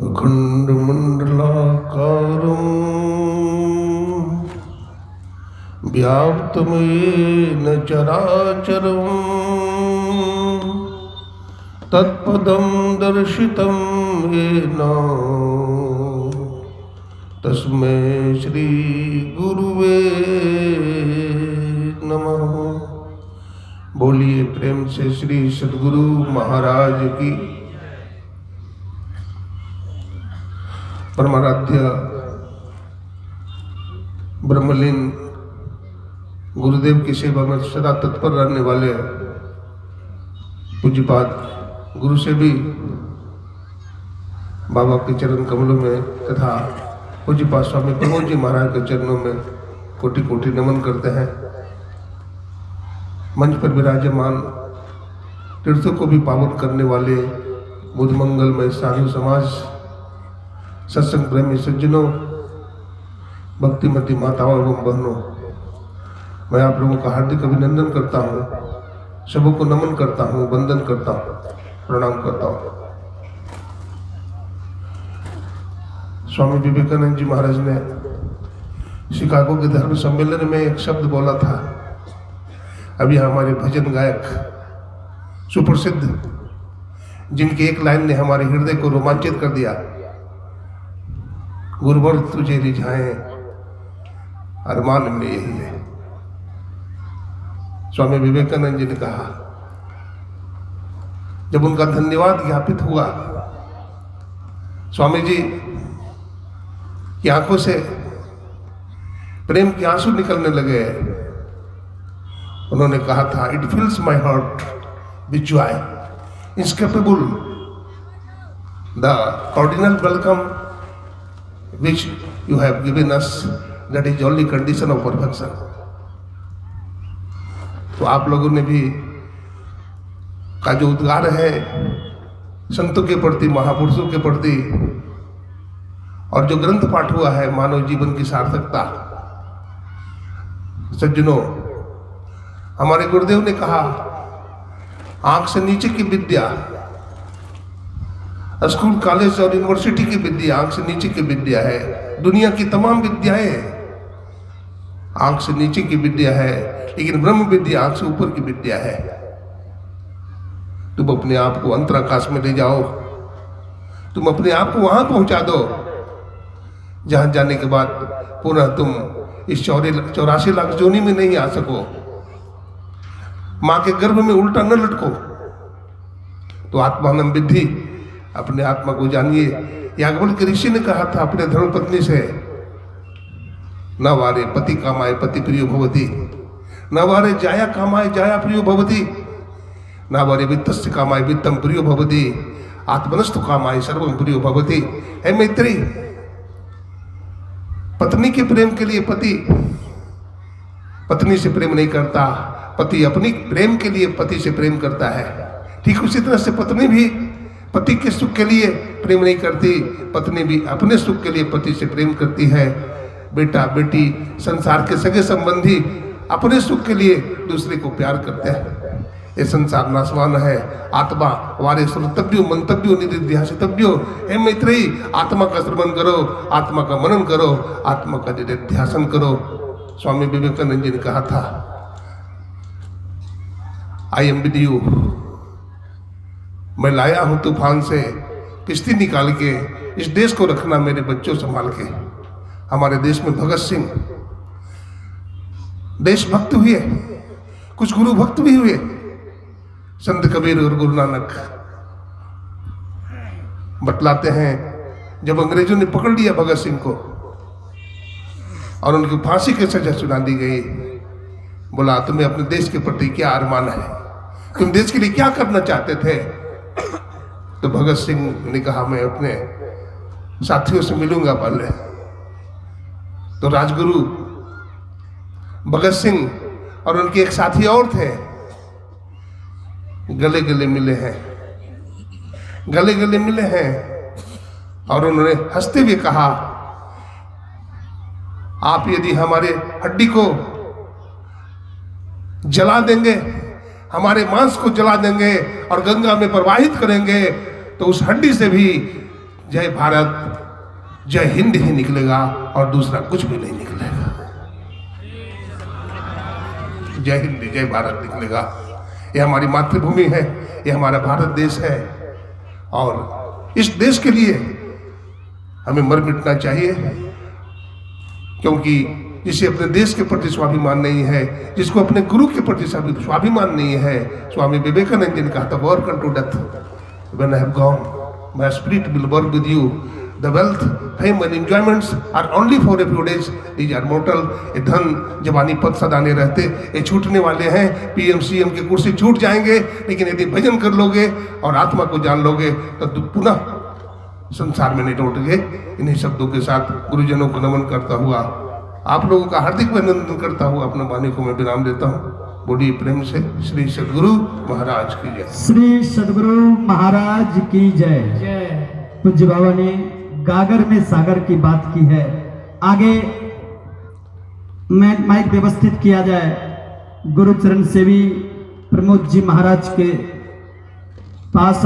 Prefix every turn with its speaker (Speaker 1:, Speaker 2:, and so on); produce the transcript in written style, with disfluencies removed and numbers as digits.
Speaker 1: अखण्डमण्डलाकारं व्याप्तमेन चराचरं तत्पदं दर्शितं येन तस्मै श्री गुरुवे नमः। बोलिए प्रेम से श्री सद्गुरु महाराज की। परमाराध्य ब्रह्मलीन गुरुदेव की सेवा में सदा तत्पर रहने वाले पूज्यपाद गुरु से भी बाबा के चरण कमलों में तथा पूज्यपाद स्वामी प्रमोद जी महाराज के चरणों में कोटि कोटि नमन करते हैं। मंच पर विराजमान तीर्थों को भी पावन करने वाले बुद्ध मंगलमय साधु समाज, सत्संग प्रेमी सज्जनों, भक्तिमती माताओं एवं बहनों, मैं आप लोगों का हार्दिक अभिनंदन करता हूँ, सबको नमन करता हूँ, वंदन करता हूँ, प्रणाम करता हूँ। स्वामी विवेकानंद जी महाराज ने शिकागो के धर्म सम्मेलन में एक शब्द बोला था। अभी हमारे भजन गायक सुप्रसिद्ध, जिनकी एक लाइन ने हमारे हृदय को रोमांचित कर दिया, गुरुवर तुझे रिझाए अरमान में यही है। स्वामी विवेकानंद जी ने कहा, जब उनका धन्यवाद ज्ञापित हुआ, स्वामी जी की आंखों से प्रेम के आंसू निकलने लगे। उन्होंने कहा था, it fills my heart with joy inescapable, the ordinal welcome which you have given us, that is only condition of perfection। तो आप लोगों ने भी का जो उद्गार है संतों के प्रति, महापुरुषों के प्रति, और जो ग्रंथ पाठ हुआ है मानव जीवन की सार्थकता, सज्जनों, हमारे गुरुदेव ने कहा, आंख से नीचे की विद्या, स्कूल कॉलेज और यूनिवर्सिटी की विद्या आंख से नीचे की विद्या है। दुनिया की तमाम विद्याएं आंख से नीचे की विद्या है, लेकिन ब्रह्म विद्या आंख से ऊपर की विद्या है। तुम अपने आप को अंतराकाश में ले जाओ, तुम अपने आप को वहां पहुंचा दो जहां जाने के बाद पुनः तुम इस 84 लाख जोनी में नहीं आ सको। मां के गर्भ में उल्टा न लटको। तो आत्मानम विद्धि, अपने आत्मा को जानिए। याज्ञवल्क्य के ऋषि ने कहा था अपने धर्मपत्नी से, न वारे पति कामाय पति प्रियो भवति, न वारे जाया कामाय जाया प्रियो भवति, न वारे वित्तस्य कामाय वित्तम प्रियो भवति, आत्मनस्तु कामाय सर्वम प्रियो भवति। हे मैत्री, पत्नी के प्रेम के लिए पति पत्नी से प्रेम नहीं करता, पति अपनी प्रेम के लिए पति से प्रेम करता है। ठीक उसी तरह से पत्नी भी पति के सुख के लिए प्रेम नहीं करती, पत्नी भी अपने सुख के लिए पति से प्रेम करती है। बेटा बेटी, संसार के सगे संबंधी अपने सुख के लिए दूसरे को प्यार करते हैं। ये संसार नाशवान है। आत्मा वारे श्रोतव्यो मंतव्यो निधिध्यासितव्यो। हे मैत्रेयी, आत्मा का श्रवण करो, आत्मा का मनन करो, आत्मा का निधिध्यासन करो। स्वामी विवेकानंद जी ने कहा था, आई एम विद यू, मैं लाया हूं तूफान से किश्ती निकाल के, इस देश को रखना मेरे बच्चों संभाल के। हमारे देश में भगत सिंह देशभक्त हुए, कुछ गुरु भक्त भी हुए, संत कबीर और गुरु नानक। बतलाते हैं, जब अंग्रेजों ने पकड़ लिया भगत सिंह को और उनकी फांसी की सजा सुना दी गई, बोला तुम्हें अपने देश के प्रति क्या अरमान है, तुम देश के लिए क्या करना चाहते थे? तो भगत सिंह ने कहा, मैं अपने साथियों से मिलूंगा पहले। तो राजगुरु भगत सिंह और उनके एक साथी और थे, गले गले मिले हैं, गले गले मिले हैं, और उन्होंने हंसते हुए कहा, आप यदि हमारे हड्डी को जला देंगे, हमारे मांस को जला देंगे और गंगा में प्रवाहित करेंगे, तो उस हड्डी से भी जय भारत जय हिंद ही निकलेगा और दूसरा कुछ भी नहीं निकलेगा। जय हिंद जय भारत निकलेगा। ये हमारी मातृभूमि है, ये हमारा भारत देश है और इस देश के लिए हमें मर मिटना चाहिए, क्योंकि जिसे अपने देश के प्रति स्वाभिमान नहीं है, जिसको अपने गुरु के प्रति स्वाभिमान नहीं है, स्वामी विवेकानंद जी ने कहा था, walk unto death when I have gone my spirit will work with you, the wealth fame and enjoyments are only for a few days, these are mortal. ये धन जवानी पद सदाने रहते, ये छूटने वाले हैं। पीएम-सीएम की कुर्सी छूट जाएंगे, लेकिन यदि भजन कर लोगे और आत्मा को जान लोगे तो पुनः संसार में नहीं लौटोगे। इन्हीं शब्दों के साथ गुरुजनों को नमन करता हुआ, आप लोगों का हार्दिक अभिनंदन करता हुआ अपने वाणी को मैं विराम देता हूँ। बड़ी प्रेम से श्री सद्गुरु महाराज की जय।
Speaker 2: श्री सद्गुरु महाराज की जय। पूज्य बाबा ने गागर में सागर की बात की है। आगे माइक व्यवस्थित किया जाए। गुरु चरण सेवी प्रमोद जी महाराज के पास